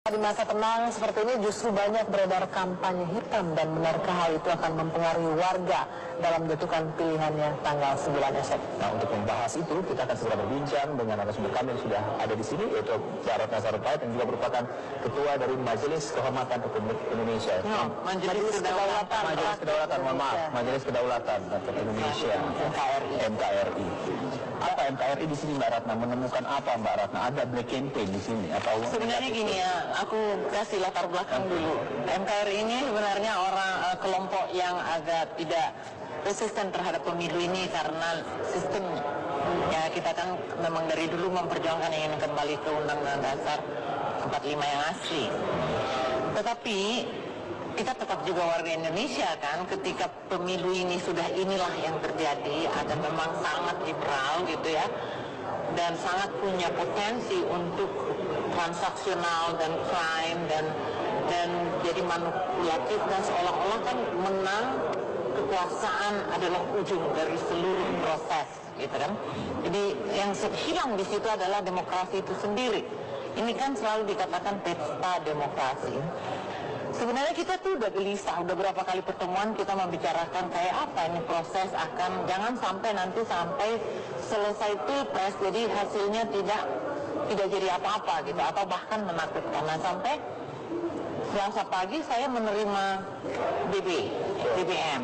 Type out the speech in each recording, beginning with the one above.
Di masa tenang seperti ini justru banyak beredar kampanye hitam, dan benarkah hal itu akan mempengaruhi warga dalam menentukan pilihannya tanggal 9 esok? Nah, untuk membahas itu kita akan segera berbincang dengan narasumber kami yang sudah ada di sini, yaitu Mbak Ratna Sarumpait yang juga merupakan ketua dari Majelis Kehormatan Republik Indonesia. Majelis Kedaulatan, mohon maaf, Majelis Kedaulatan Republik Indonesia, MKRI. Apa MKRI di sini, Mbak Ratna? Menemukan apa, Mbak Ratna? Ada black campaign di sini atau? Sebenarnya gini ya, aku kasih latar belakang dulu. MKRI ini sebenarnya kelompok yang agak tidak resisten terhadap pemilu ini karena sistemnya. Ya, kita kan memang dari dulu memperjuangkan ingin kembali ke Undang-Undang Dasar 45 yang asli. Tetapi kita tetap juga warga Indonesia kan, ketika pemilu ini sudah inilah yang terjadi, ada memang sangat liberal gitu ya, dan sangat punya potensi untuk transaksional dan crime dan jadi manipulatif, dan seolah-olah kan menang kekuasaan adalah ujung dari seluruh proses gitu kan. Jadi yang hilang di situ adalah demokrasi itu sendiri. Ini kan selalu dikatakan pesta demokrasi. Sebenarnya kita tuh udah gelisah, udah berapa kali pertemuan kita membicarakan kayak apa ini proses akan, jangan sampai nanti sampai selesai pilpres jadi hasilnya tidak jadi apa-apa gitu, atau bahkan menakutkan. Nah, sampai Selasa pagi saya menerima BBM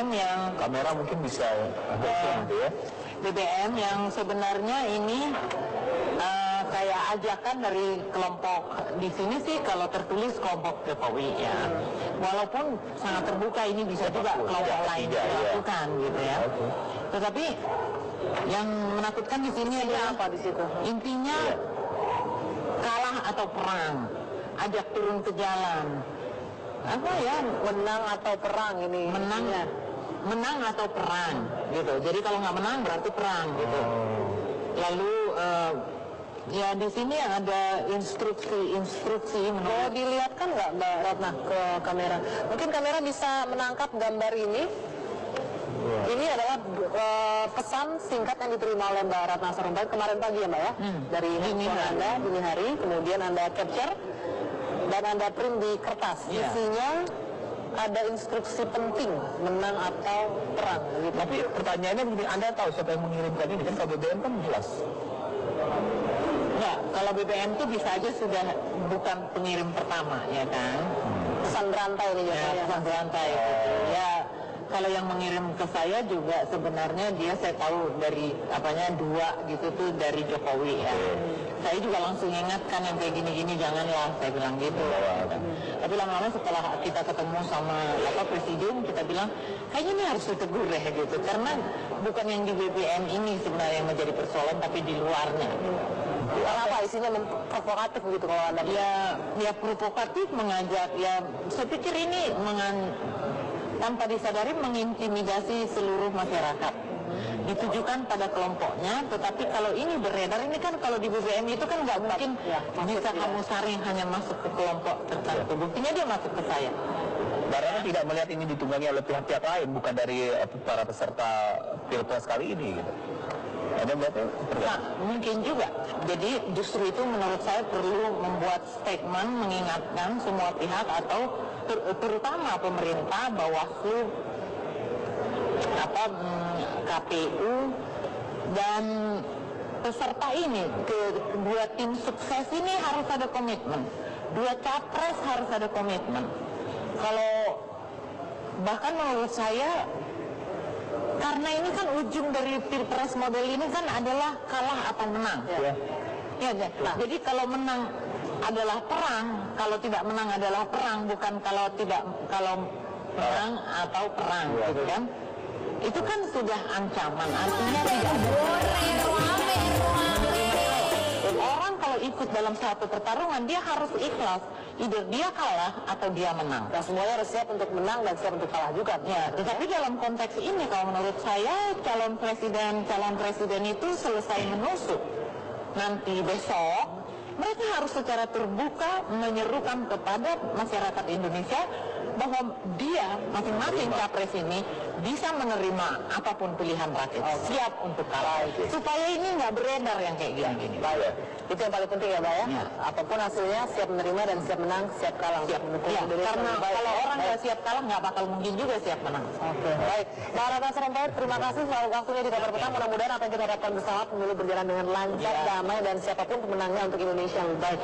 yang kamera mungkin bisa gitu ya. BBM yang sebenarnya ini kayak ajakan dari kelompok di sini sih, kalau tertulis kelompok Jokowi ya. Walaupun sangat terbuka, ini bisa juga kelompok lain melakukan gitu ya. Tetapi yang menakutkan di sini adalah apa di situ? Intinya kalah atau perang, ajak turun ke jalan. Apa ya, Menang atau perang ini? menang atau perang gitu. Jadi kalau nggak menang berarti perang gitu. Lalu ya di sini ada instruksi Mau dilihatkan nggak, Mbak Ratna, ke kamera? Mungkin kamera bisa menangkap gambar ini. Ini adalah pesan singkat yang diterima oleh Mbak Ratna Sarumpait kemarin pagi ya, Mbak ya? Dari handphone Anda dini hari, kemudian Anda capture dan Anda print di kertas. Isinya ada instruksi penting, menang atau perang gitu. Tapi pertanyaannya begini, Anda tahu siapa yang mengirimkan ini kan? Kalau BBM kan jelas. Ya, kalau BBM itu bisa aja sudah bukan pengirim pertama ya kan. Pesan berantai ini ya, Pesan berantai gitu. Ya, kalau yang mengirim ke saya juga sebenarnya dia, saya tahu dari dua gitu tuh dari Jokowi ya. Saya juga langsung ingatkan yang kayak gini-gini janganlah, saya bilang gitu. Tapi lama-lama setelah kita ketemu sama Presidium, kita bilang kayaknya ini harus ditegur ya gitu, karena bukan yang di BBM ini sebenarnya yang menjadi persoalan, tapi di luarnya. Apa isinya provokatif gitu kalau Anda? Ya provokatif, mengajak ya, saya pikir ini tanpa disadari mengintimidasi seluruh masyarakat, ditujukan pada kelompoknya. Tetapi kalau ini beredar, ini kan kalau di BBM itu kan nggak mungkin bisa kamu saring hanya masuk ke kelompok tertentu. Buktinya dia masuk ke saya. Karena tidak melihat ini ditunggangi oleh pihak-pihak lain, bukan dari para peserta pilpres kali ini gitu. Ada Nah, mungkin juga. Jadi justru itu menurut saya perlu membuat statement mengingatkan semua pihak, atau terutama pemerintah, Bawaslu, KPU, dan peserta ini, dua tim sukses ini harus ada komitmen, dua capres harus ada komitmen. Kalau bahkan menurut saya, karena ini kan ujung dari pilpres model ini kan adalah kalah atau menang. Jadi kalau menang adalah perang, kalau tidak menang adalah perang, bukan kalau menang atau perang, gitu kan? Itu kan sudah ancaman, artinya tidak orang kalau ikut dalam satu pertarungan dia harus ikhlas, either dia kalah atau dia menang. Nah, semuanya harus siap untuk menang dan siap untuk kalah juga. Ya, tetapi dalam konteks ini kalau menurut saya calon presiden itu selesai menusuk nanti besok, mereka harus secara terbuka menyerukan kepada masyarakat Indonesia bahwa dia masing-masing capres ini bisa menerima apapun pilihan rakyat, siap untuk kalah. Supaya ini nggak beredar yang kayak gini-gini. Baik. Itu yang paling penting ya, Mbak ya. Apapun hasilnya, siap menerima dan siap menang, siap kalah. Siap mendukung ya, Indonesia karena yang baik. kalau orang nggak siap kalah nggak bakal mungkin juga siap menang. Oke, baik. Mbak Ratna Sarumpait, terima kasih soal waktunya di Kabar Petang. Mudah-mudahan apa yang kita harapkan bersama pemilu berjalan dengan lancar, damai, dan siapapun pemenangnya untuk Indonesia yang baik.